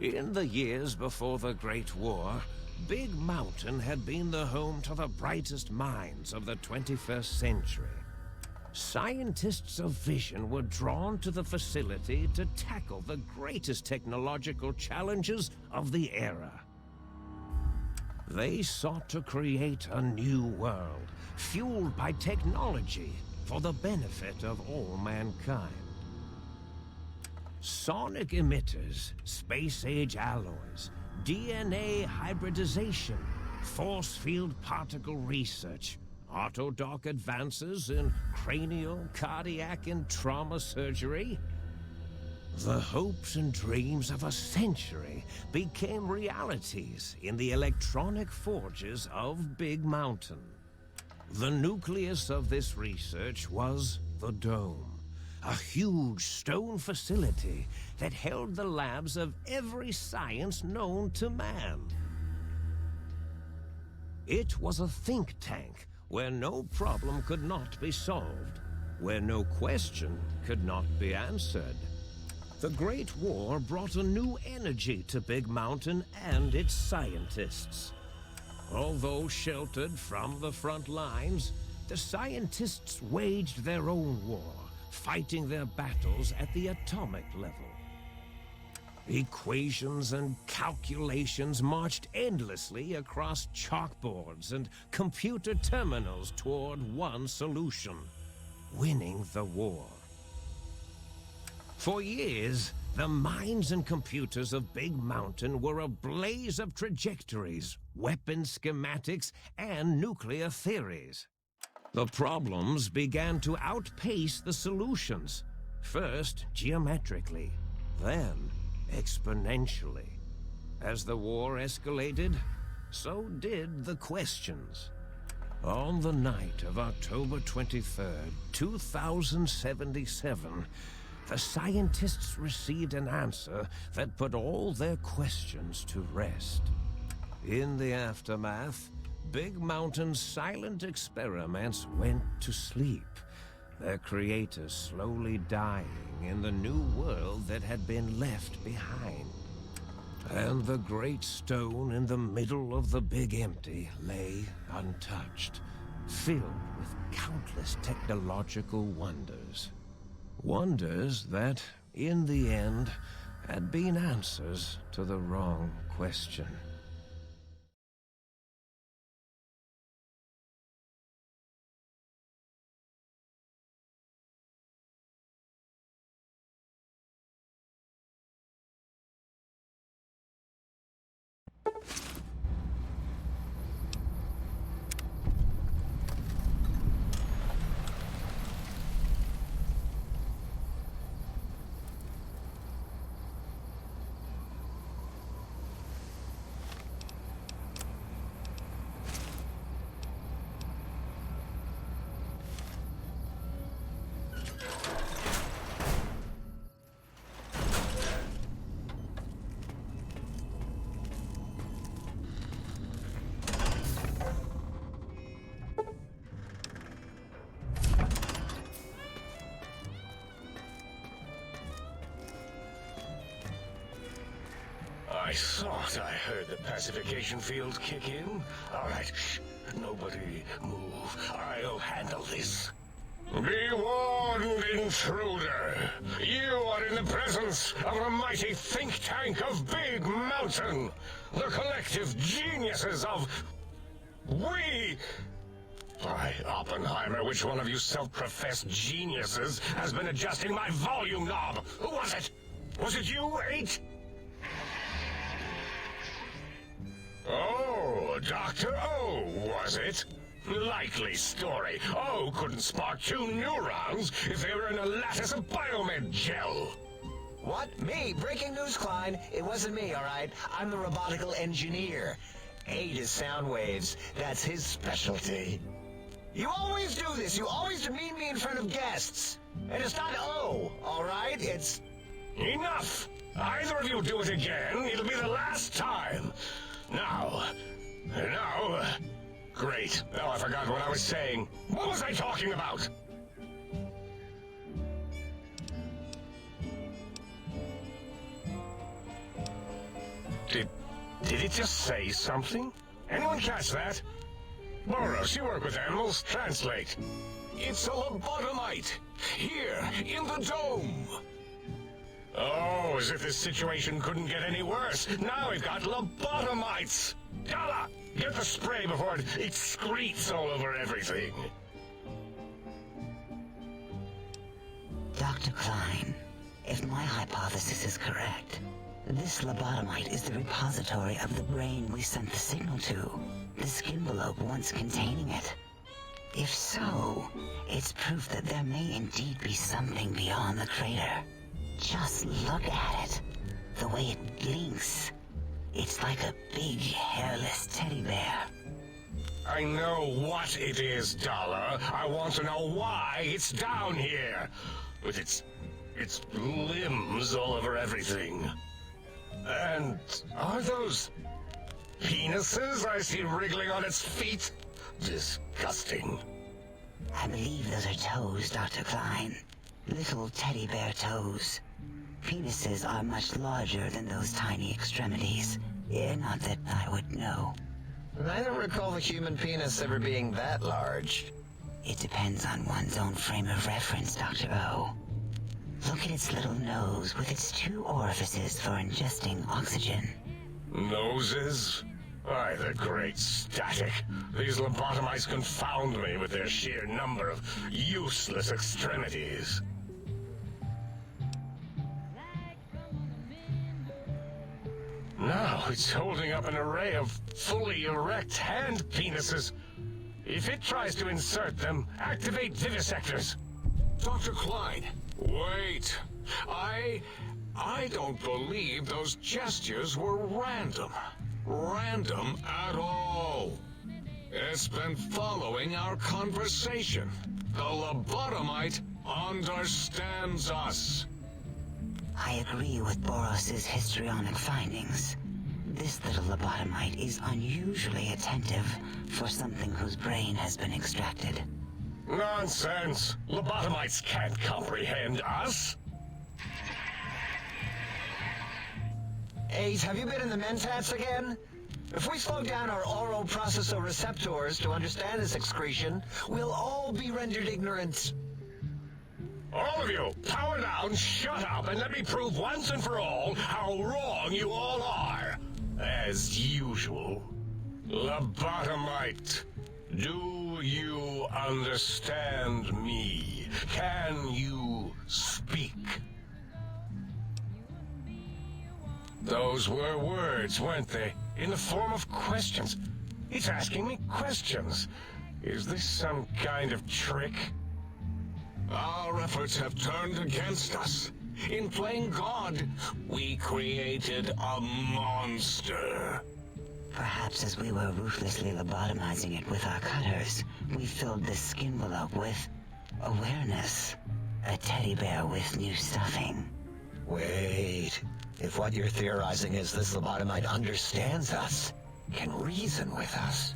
In the years before the Great War, Big Mountain had been the home to the brightest minds of the 21st century. Scientists of vision were drawn to the facility to tackle the greatest technological challenges of the era. They sought to create a new world, fueled by technology for the benefit of all mankind. Sonic emitters, space-age alloys, DNA hybridization, force field particle research, autodoc advances in cranial, cardiac, and trauma surgery. The hopes and dreams of a century became realities in the electronic forges of Big Mountain. The nucleus of this research was the Dome, a huge stone facility that held the labs of every science known to man. It was a think tank where no problem could not be solved, where no question could not be answered. The Great War brought a new energy to Big Mountain and its scientists. Although sheltered from the front lines, the scientists waged their own war, fighting their battles at the atomic level. Equations and calculations marched endlessly across chalkboards and computer terminals toward one solution: winning the war. For years, the minds and computers of Big Mountain were a blaze of trajectories, weapon schematics, and nuclear theories. The problems began to outpace the solutions, first geometrically, then exponentially. As the war escalated, so did the questions. On the night of October 23rd, 2077, the scientists received an answer that put all their questions to rest. In the aftermath, Big Mountain's silent experiments went to sleep, their creators slowly dying in the new world that had been left behind. And the great stone in the middle of the Big Empty lay untouched, filled with countless technological wonders. Wonders that, in the end, had been answers to the wrong question. I thought I heard the pacification field kick in. All right, shh. Nobody move. I'll handle this. Be warned, intruder. You are in the presence of a mighty think tank of Big Mountain. The collective geniuses of... We... By Oppenheimer, which one of you self-professed geniuses has been adjusting my volume knob? Who was it? Was it you, 8? Oh, Dr. O, was it? Likely story. O couldn't spark 2 neurons if they were in a lattice of biomed gel. What? Me? Breaking news, Klein. It wasn't me, all right? I'm the robotical engineer. 8 is sound waves. That's his specialty. You always do this. You always demean me in front of guests. And it's not O, all right? It's... Enough! Either of you do it again, it'll be the last time. Now... Great. Now I forgot what I was saying. What was I talking about? Did it just say something? Anyone catch that? Boros, you work with animals. Translate. It's a lobotomite! Here, in the dome! Oh, as if this situation couldn't get any worse. Now we've got lobotomites! Gala, get the spray before it excretes all over everything. Dr. Klein, if my hypothesis is correct, this lobotomite is the repository of the brain we sent the signal to, the skinvelope once containing it. If so, it's proof that there may indeed be something beyond the crater. Just look at it. The way it blinks. It's like a big, hairless teddy bear. I know what it is, Dollar. I want to know why it's down here. With its limbs all over everything. And are those penises I see wriggling on its feet? Disgusting. I believe those are toes, Dr. Klein. Little teddy bear toes. Penises are much larger than those tiny extremities. Not that I would know. I don't recall the human penis ever being that large. It depends on one's own frame of reference, Dr. O. Look at its little nose with its 2 orifices for ingesting oxygen. Noses? Why, the great static. These lobotomites confound me with their sheer number of useless extremities. Now it's holding up an array of fully erect hand penises. If it tries to insert them, activate vivisectors. Dr. Klein, wait. I don't believe those gestures were random. Random at all. It's been following our conversation. The lobotomite understands us. I agree with Boros's histrionic findings. This little lobotomite is unusually attentive for something whose brain has been extracted. Nonsense! Lobotomites can't comprehend us! 8, have you been in the mentats again? If we slow down our oral processoreceptors to understand this excretion, we'll all be rendered ignorant. All of you, power down, shut up, and let me prove once and for all how wrong you all are. As usual. Lobotomite, do you understand me? Can you speak? Those were words, weren't they? In the form of questions. It's asking me questions. Is this some kind of trick? Our efforts have turned against us. In playing God, we created a monster. Perhaps as we were ruthlessly lobotomizing it with our cutters, we filled the skinvelope with awareness. A teddy bear with new stuffing. Wait. If what you're theorizing is this lobotomite understands us, can reason with us,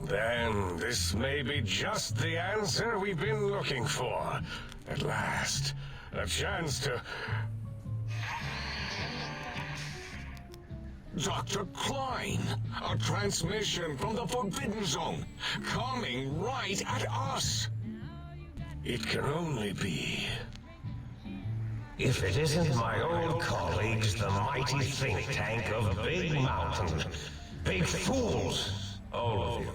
then this may be just the answer we've been looking for. At last, a chance to... Dr. Klein, a transmission from the Forbidden Zone, coming right at us. It can only be... If it isn't my old colleagues, the mighty think tank of Big Mountain. Big fools, all of you.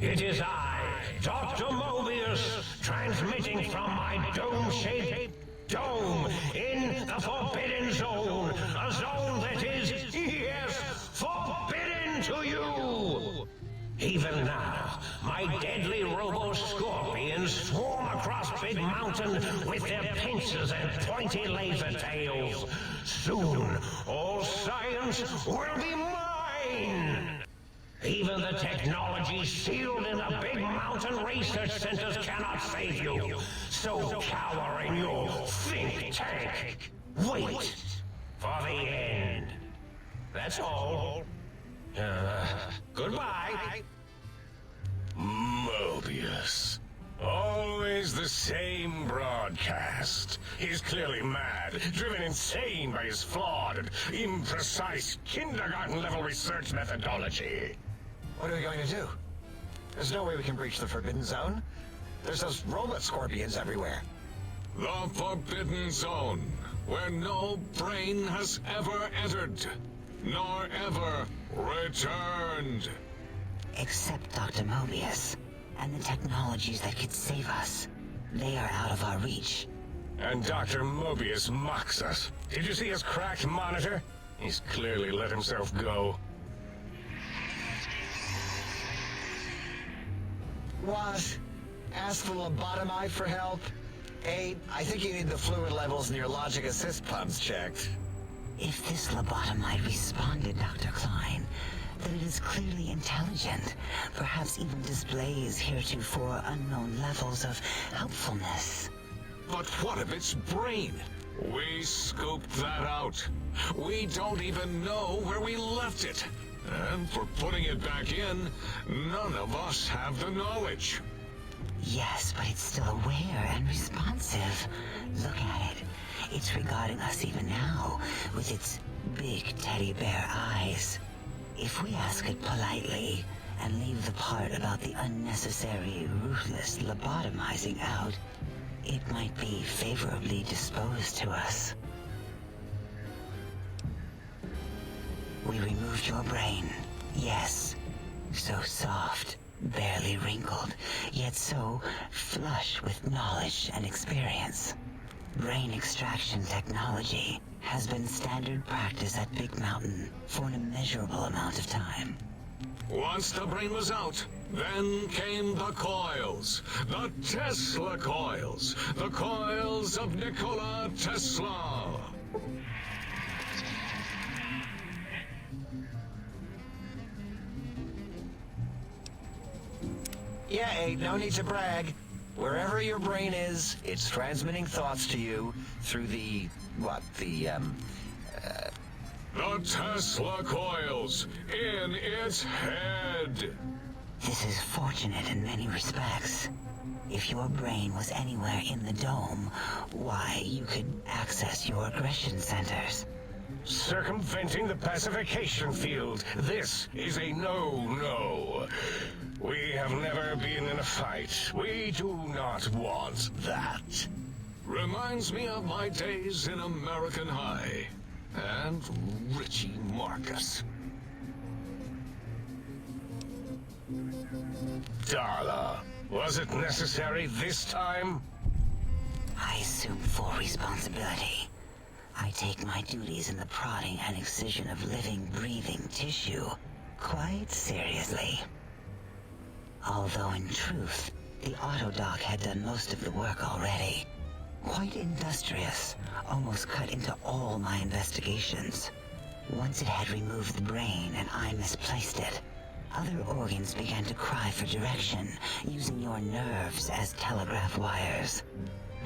It is I, Dr. Mobius, transmitting from my dome-shaped dome in the Forbidden Zone. A zone that is, yes, forbidden to you. Even now, my deadly robo-scorpions swarm across Big Mountain with their pincers and pointy laser tails. Soon, all science will be mine! Even the technology sealed in the Big Mountain research centers cannot save you. So cower in your think tank. Wait for the end. That's all. Goodbye. Mobius. Always the same broadcast. He's clearly mad, driven insane by his flawed and imprecise kindergarten-level research methodology. What are we going to do? There's no way we can breach the Forbidden Zone. There's those robot scorpions everywhere. The Forbidden Zone, where no brain has ever entered, nor ever returned. Except Dr. Mobius and the technologies that could save us. They are out of our reach. And Dr. Mobius mocks us. Did you see his cracked monitor? He's clearly let himself go. What? Ask the lobotomite for help? Hey, I think you need the fluid levels in your logic assist pumps checked. If this lobotomite responded, Dr. Klein, then it is clearly intelligent, perhaps even displays heretofore unknown levels of helpfulness. But what of its brain? We scooped that out. We don't even know where we left it. And for putting it back in, none of us have the knowledge. Yes, but it's still aware and responsive. Look at it. It's regarding us even now, with its big teddy bear eyes. If we ask it politely, and leave the part about the unnecessary, ruthless lobotomizing out, it might be favorably disposed to us. We removed your brain, yes. So soft, barely wrinkled, yet so flush with knowledge and experience. Brain extraction technology has been standard practice at Big Mountain for an immeasurable amount of time. Once the brain was out, then came the coils. The Tesla coils. The coils of Nikola Tesla. Yeah, no need to brag. Wherever your brain is, it's transmitting thoughts to you through the The Tesla coils in its head. This is fortunate in many respects. If your brain was anywhere in the dome, why, you could access your aggression centers. Circumventing the pacification field. This is a no-no. We have never been in a fight. We do not want that. Reminds me of my days in American High. And Richie Marcus. Darla, was it necessary this time? I assume full responsibility. I take my duties in the prodding and excision of living, breathing tissue quite seriously. Although in truth, the Autodoc had done most of the work already. Quite industrious, almost cut into all my investigations. Once it had removed the brain and I misplaced it, other organs began to cry for direction, using your nerves as telegraph wires.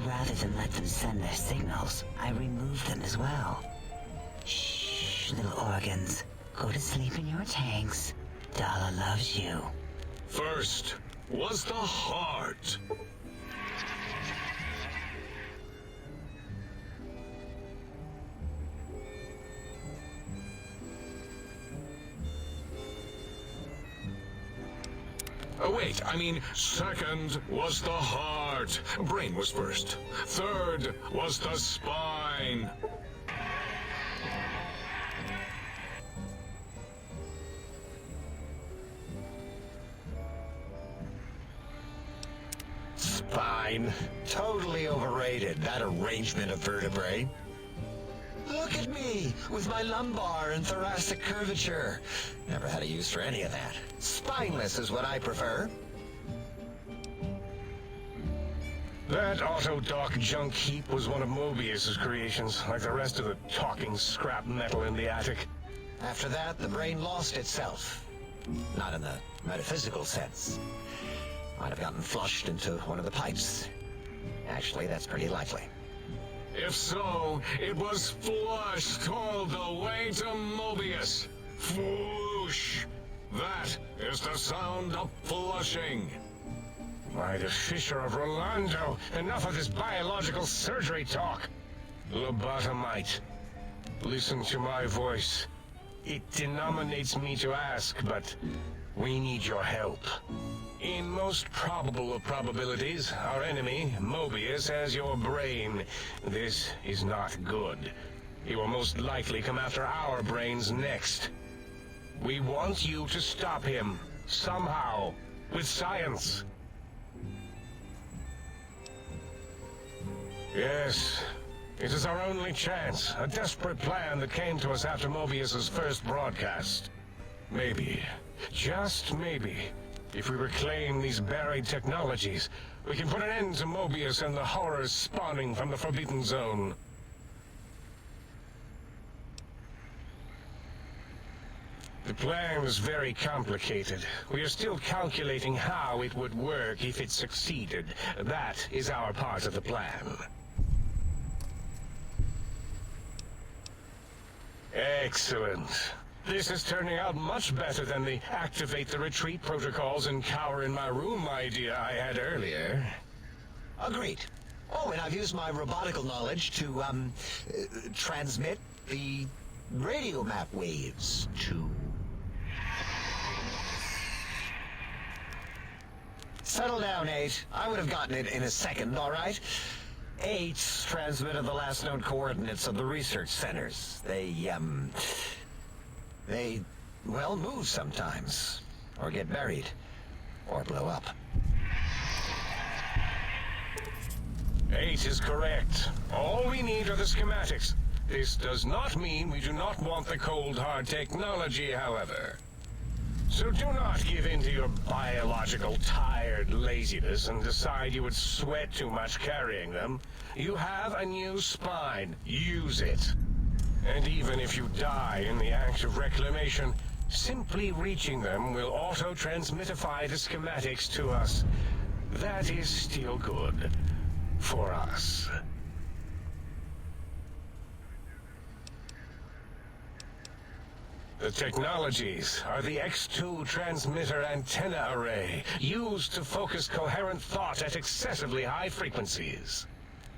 Rather than let them send their signals, I removed them as well. Shh, little organs. Go to sleep in your tanks. Dala loves you. First was the heart. Wait, I mean, second was the heart. Brain was first. Third was the spine. spine. Totally overrated, that arrangement of vertebrae. Look at me, with my lumbar and thoracic curvature. Never had a use for any of that. Spineless is what I prefer. That Autodoc junk heap was one of Mobius's creations, like the rest of the talking scrap metal in the attic. After that, the brain lost itself. Not in the metaphysical sense. Might have gotten flushed into one of the pipes. Actually, that's pretty likely. If so, it was flushed all the way to Mobius. Flush! That is the sound of flushing. By the Fisher of Rolando, enough of this biological surgery talk. Lobotomite, listen to my voice. It denominates me to ask, but we need your help. In most probable of probabilities, our enemy, Mobius, has your brain. This is not good. He will most likely come after our brains next. We want you to stop him, somehow, with science. Yes, it is our only chance, a desperate plan that came to us after Mobius's first broadcast. Maybe, just maybe, if we reclaim these buried technologies, we can put an end to Mobius and the horrors spawning from the Forbidden Zone. The plan is very complicated. We are still calculating how it would work if it succeeded. That is our part of the plan. Excellent. This is turning out much better than the activate the retreat protocols and cower in my room idea I had earlier. Agreed. Oh, and I've used my robotical knowledge to, transmit the radio map waves to... Settle down, 8. I would have gotten it in a second, all right? 8's transmitted the last known coordinates of the research centers. They, well, move sometimes. Or get buried. Or blow up. 8 is correct. All we need are the schematics. This does not mean we do not want the cold hard technology, however. So do not give in to your biological tired laziness and decide you would sweat too much carrying them. You have a new spine. Use it. And even if you die in the act of reclamation, simply reaching them will auto-transmitify the schematics to us. That is still good. For us. The technologies are the X2 transmitter antenna array, used to focus coherent thought at excessively high frequencies.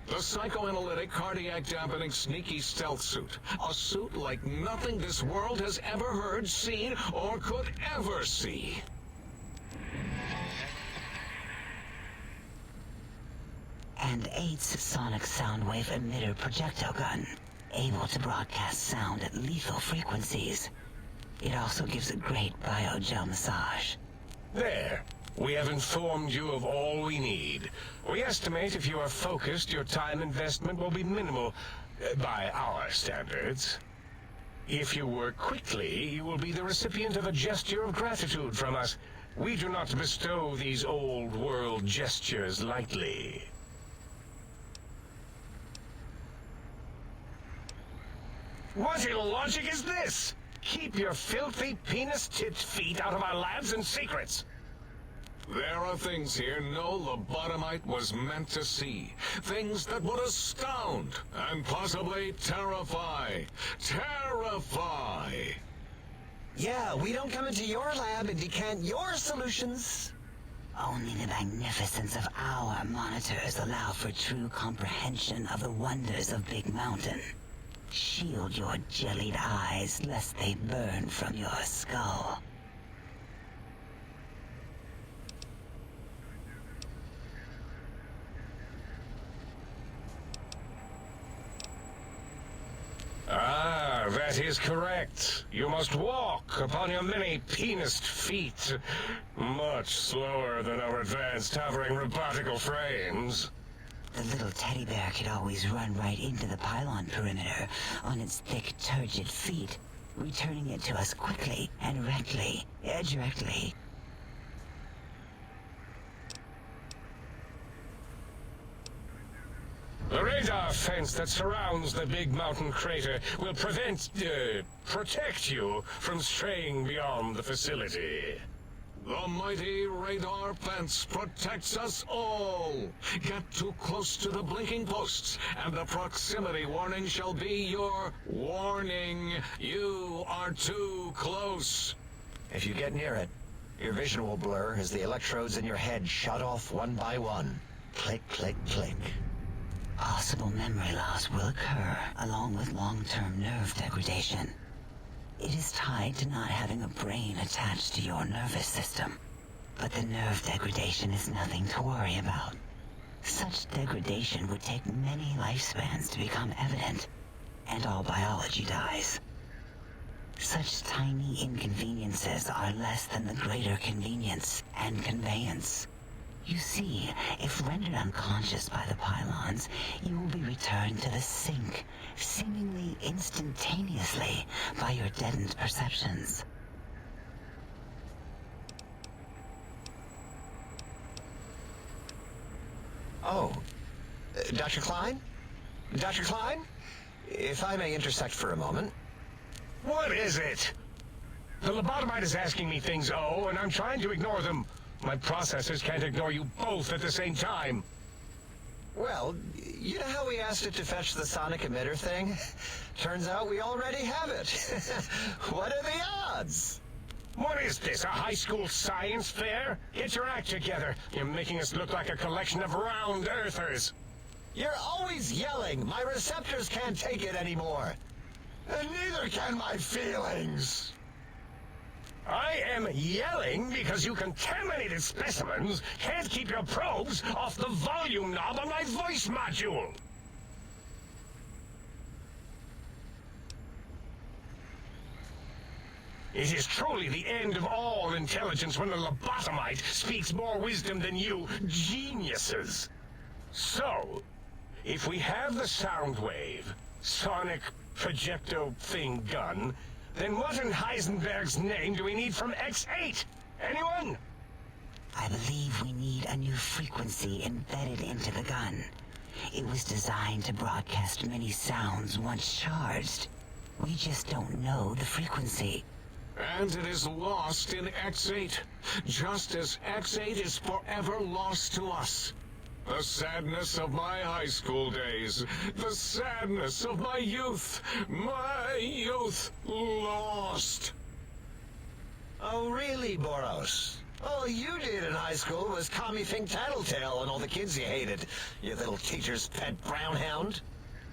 The psychoanalytic, cardiac dampening, sneaky stealth suit. A suit like nothing this world has ever heard, seen, or could ever see. And 8's sonic sound wave emitter projectile gun, able to broadcast sound at lethal frequencies. It also gives a great biogel massage. There. We have informed you of all we need. We estimate if you are focused, your time investment will be minimal, by our standards. If you work quickly, you will be the recipient of a gesture of gratitude from us. We do not bestow these old-world gestures lightly. What illogic is this? Keep your filthy penis-tipped feet out of our labs and secrets. There are things here no lobotomite was meant to see. Things that would astound and possibly terrify. Terrify! Yeah, we don't come into your lab and decant your solutions. Only the magnificence of our monitors allow for true comprehension of the wonders of Big Mountain. Shield your jellied eyes lest they burn from your skull. Ah, that is correct. You must walk upon your many penised feet. Much slower than our advanced hovering robotical frames. The little teddy bear could always run right into the pylon perimeter on its thick, turgid feet, returning it to us quickly and directly. The radar fence that surrounds the Big Mountain crater will protect you from straying beyond the facility. The mighty radar fence protects us all. Get too close to the blinking posts, and the proximity warning shall be your warning. You are too close. If you get near it, Your vision will blur as the electrodes in your head shut off one by one. Click, click, click. Possible memory loss will occur, along with long-term nerve degradation. It is tied to not having a brain attached to your nervous system. But the nerve degradation is nothing to worry about. Such degradation would take many lifespans to become evident, and all biology dies. Such tiny inconveniences are less than the greater convenience and conveyance. You see, if rendered unconscious by the pylons, you will be returned to the sink, seemingly instantaneously by your deadened perceptions. Oh, Dr. Klein? Dr. Klein? If I may intersect for a moment. What is it? The lobotomite is asking me things, and I'm trying to ignore them. My processors can't ignore you both at the same time. Well, you know how we asked it to fetch the sonic emitter thing? Turns out we already have it. What are the odds? What is this, a high school science fair? Get your act together. You're making us look like a collection of round earthers. You're always yelling. My receptors can't take it anymore. And neither can my feelings. I am yelling because you contaminated specimens can't keep your probes off the volume knob on my voice module. It is truly the end of all intelligence when the lobotomite speaks more wisdom than you geniuses. So, if we have the sound wave, sonic projecto thing gun, then what in Heisenberg's name do we need from X8? Anyone? I believe we need a new frequency embedded into the gun. It was designed to broadcast many sounds once charged. We just don't know the frequency. And it is lost in X8, just as X8 is forever lost to us. The sadness of my high school days, the sadness of my youth lost. Oh, really, Boros? All you did in high school was call me Fink Tattletale and all the kids you hated, you little teacher's pet brown hound.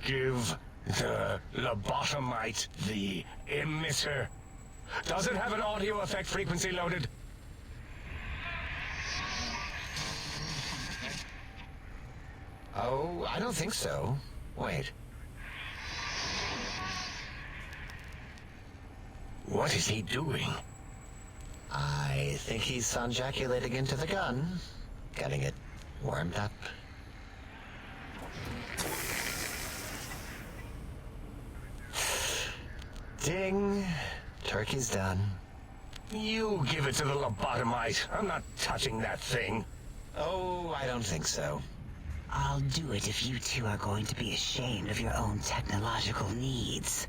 Give the lobotomite the emitter. Does it have an audio effect frequency loaded? Oh, I don't think so. Wait. What is he doing? I think he's sonjaculating into the gun, getting it warmed up. Ding. Turkey's done. You give it to the lobotomite. I'm not touching that thing. Oh, I don't think so. I'll do it if you two are going to be ashamed of your own technological needs.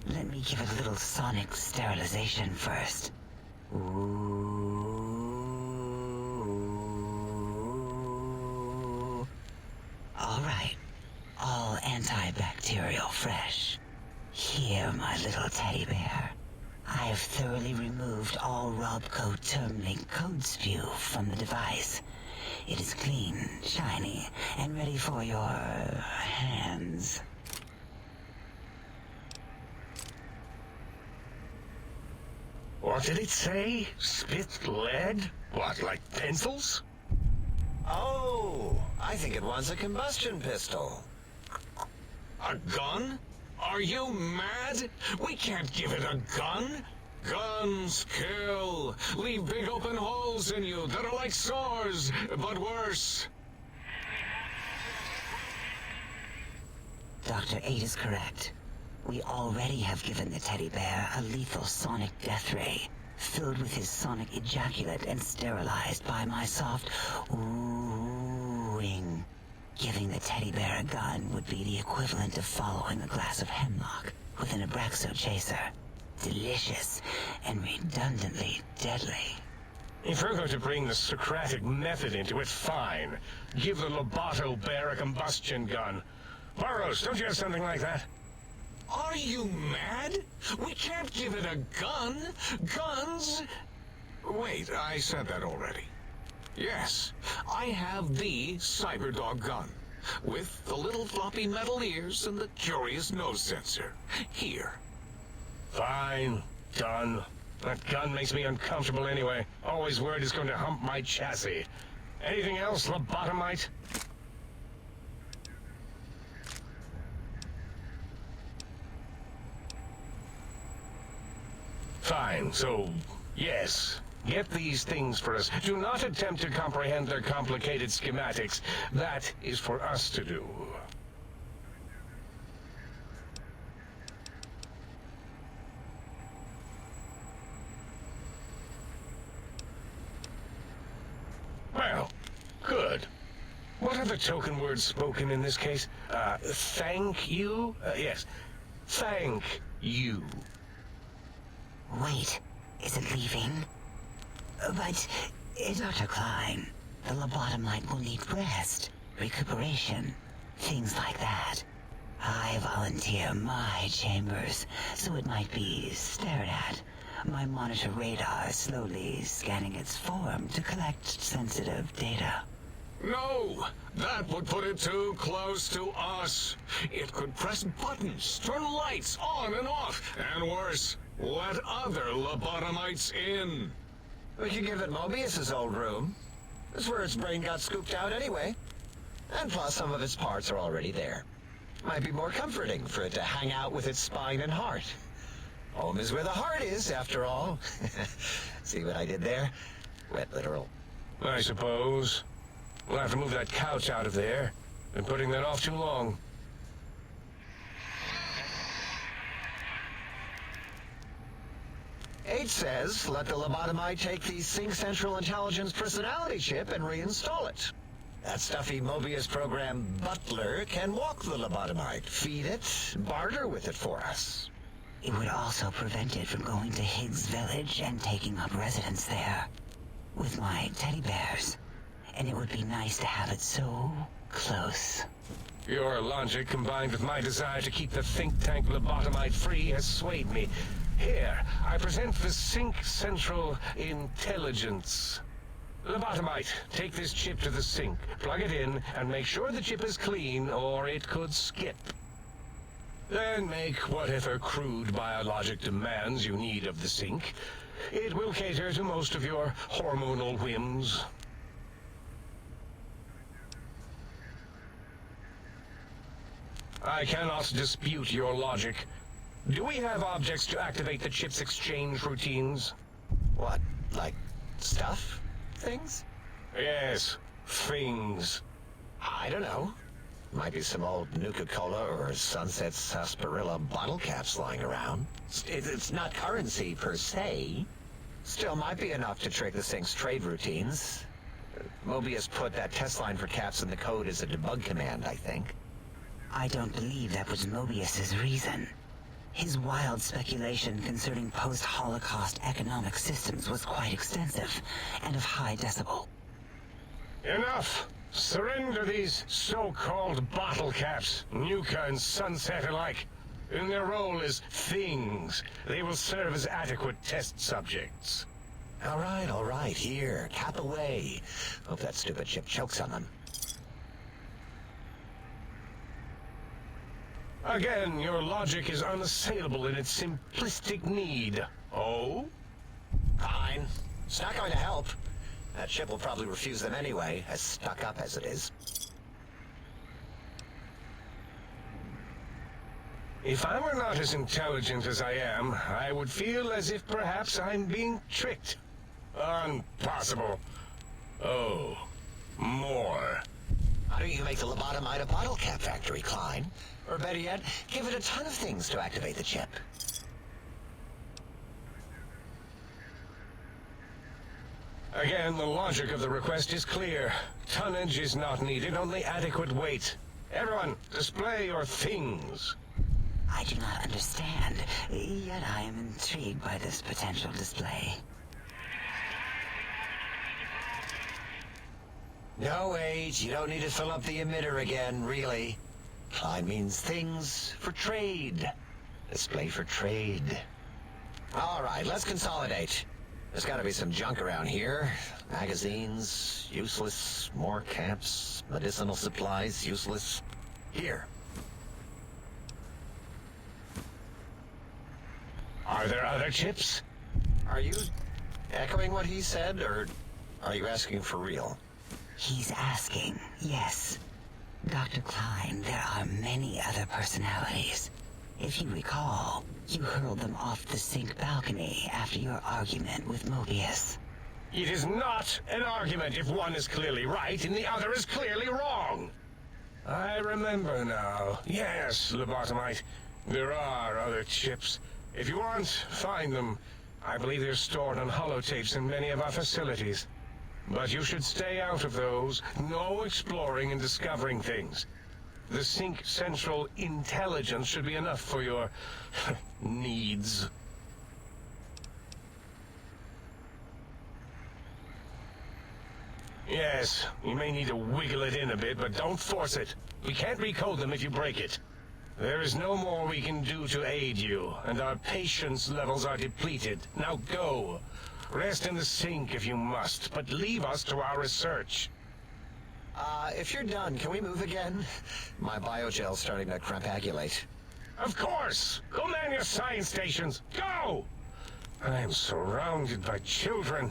Let me give it a little sonic sterilization first. Ooh. All right. All antibacterial fresh. Here, my little teddy bear. I have thoroughly removed all Robco Termlink code spew from the device. It is clean, shiny, and ready for your hands. What did it say? Spit lead? What, like pencils? Oh, I think it wants a combustion pistol. A gun? Are you mad? We can't give it a gun. Guns kill. Leave big open holes in you that are like sores, but worse. Dr. 8 is correct. We already have given the teddy bear a lethal sonic death ray, filled with his sonic ejaculate and sterilized by my soft oohing. Giving the teddy bear a gun would be the equivalent of following a glass of hemlock with an Abraxo chaser. Delicious and redundantly deadly. If we're going to bring the Socratic method into it, fine. Give the Loboto bear a combustion gun. Burroughs, don't you have something like that? Are you mad? We can't give it a gun. Guns... Wait, I said that already. Yes, I have the Cyberdog gun, with the little floppy metal ears and the curious nose sensor. Here. Fine. Done. That gun makes me uncomfortable anyway. Always worried it's going to hump my chassis. Anything else, lobotomite? Fine, so, yes. Get these things for us. Do not attempt to comprehend their complicated schematics. That is for us to do. Well, good. What are the token words spoken in this case? Thank you? Yes. Thank you. Wait, is it leaving? But, Dr. Klein, the lobotomite will need rest, recuperation, things like that. I volunteer my chambers, so it might be stared at. My monitor radar slowly scanning its form to collect sensitive data. No! That would put it too close to us. It could press buttons, turn lights on and off, and worse, let other lobotomites in. We could give it Mobius's old room. That's where its brain got scooped out anyway. And plus, some of its parts are already there. Might be more comforting for it to hang out with its spine and heart. Home is where the heart is, after all. See what I did there? Wet literal. I suppose. We'll have to move that couch out of there. Been putting that off too long. H says, let the lobotomite take the Sync Central Intelligence personality chip and reinstall it. That stuffy Mobius program Butler can walk the lobotomite, feed it, barter with it for us. It would also prevent it from going to Higgs Village and taking up residence there. With my teddy bears. And it would be nice to have it so close. Your logic combined with my desire to keep the think tank lobotomite free has swayed me. Here, I present the Sync Central Intelligence. Lobotomite, take this chip to the sink, plug it in, and make sure the chip is clean, or it could skip. Then make whatever crude biologic demands you need of the sink. It will cater to most of your hormonal whims. I cannot dispute your logic. Do we have objects to activate the chip's exchange routines? What, like stuff? Things? Yes, things. I don't know. Might be some old Nuka-Cola or Sunset Sarsaparilla bottle caps lying around. It's not currency per se. Still might be enough to trick the Sync's trade routines. Mobius put that test line for caps in the code as a debug command, I think. I don't believe that was Mobius's reason. His wild speculation concerning post-Holocaust economic systems was quite extensive and of high decibel. Enough! Surrender these so-called bottle caps, Nuka and Sunset alike. In their role as things, they will serve as adequate test subjects. All right, here, cap away. Hope that stupid chip chokes on them. Again, your logic is unassailable in its simplistic need. Oh? Fine. It's not going to help. That chip will probably refuse them anyway, as stuck up as it is. If I were not as intelligent as I am, I would feel as if perhaps I'm being tricked. Impossible. Oh, more. Why don't you make the lobotomite a bottle cap factory, Klein? Or better yet, give it a ton of things to activate the chip. Again, the logic of the request is clear. Tonnage is not needed, only adequate weight. Everyone, display your things. I do not understand, yet I am intrigued by this potential display. No, Age, you don't need to fill up the emitter again, really. Klein means things for trade. Display for trade. All right, let's consolidate. There's gotta be some junk around here. Magazines, useless. More caps. Medicinal supplies, useless. Here. Are there other chips? Are you echoing what he said, or are you asking for real? He's asking, yes. Dr. Klein, there are many other personalities. If you recall, you hurled them off the sink balcony after your argument with Mobius. It is not an argument if one is clearly right and the other is clearly wrong. I remember now. Yes, Lobotomite. There are other chips. If you want, find them. I believe they're stored on holotapes in many of our facilities. But you should stay out of those. No exploring and discovering things. The Sync Central intelligence should be enough for your needs. Yes, you may need to wiggle it in a bit, but don't force it. We can't recode them if you break it. There is no more we can do to aid you, and our patience levels are depleted. Now go. Rest in the sink if you must, but leave us to our research. If you're done, can we move again? My biogel's starting to crampagulate. Of course! Go man your science stations! Go! I am surrounded by children.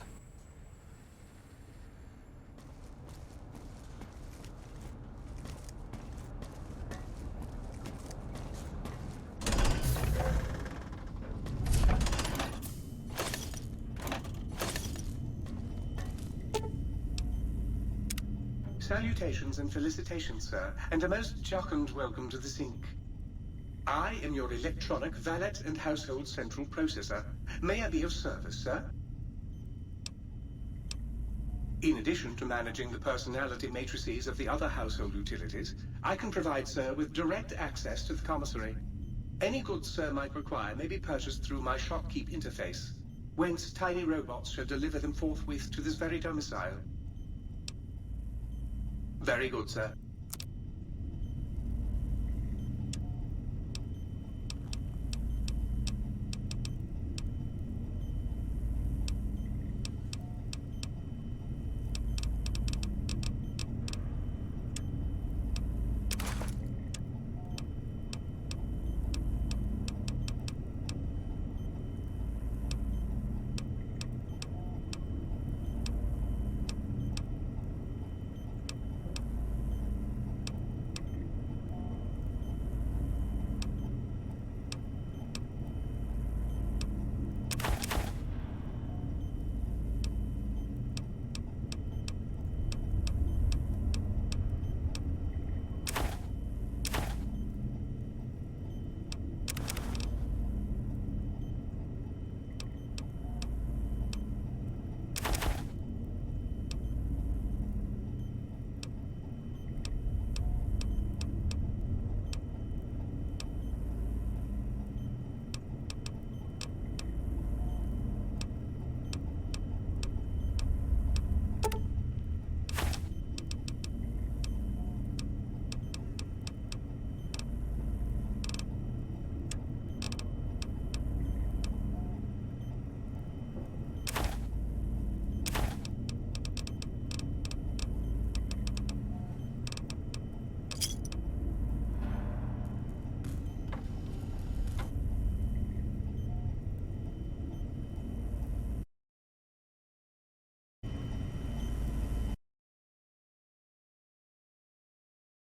Salutations and felicitations, sir, and a most jocund welcome to the Sync. I am your electronic valet and household central processor. May I be of service, sir? In addition to managing the personality matrices of the other household utilities, I can provide sir with direct access to the commissary. Any goods sir might require may be purchased through my shopkeep interface, whence tiny robots shall deliver them forthwith to this very domicile. Very good, sir.